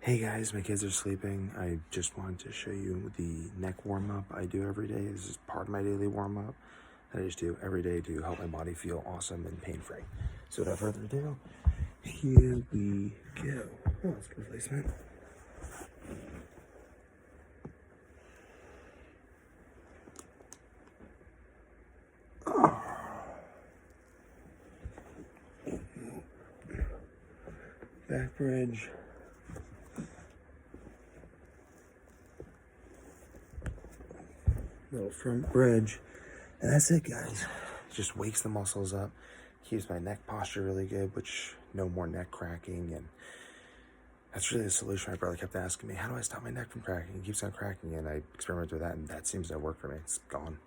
Hey guys, my kids are sleeping. I just wanted to show you the neck warm-up I do every day. This is part of my daily warm-up that I just do every day to help my body feel awesome and pain-free. So without further ado, here we go. Oh, that's good placement. Back bridge. Little front bridge. And that's it, guys. Just wakes the muscles up, keeps my neck posture really good, which no more neck cracking. And that's really the solution. My brother kept asking me, how do I stop my neck from cracking? It keeps on cracking. And I experimented with that, and that seems to work for me. It's gone.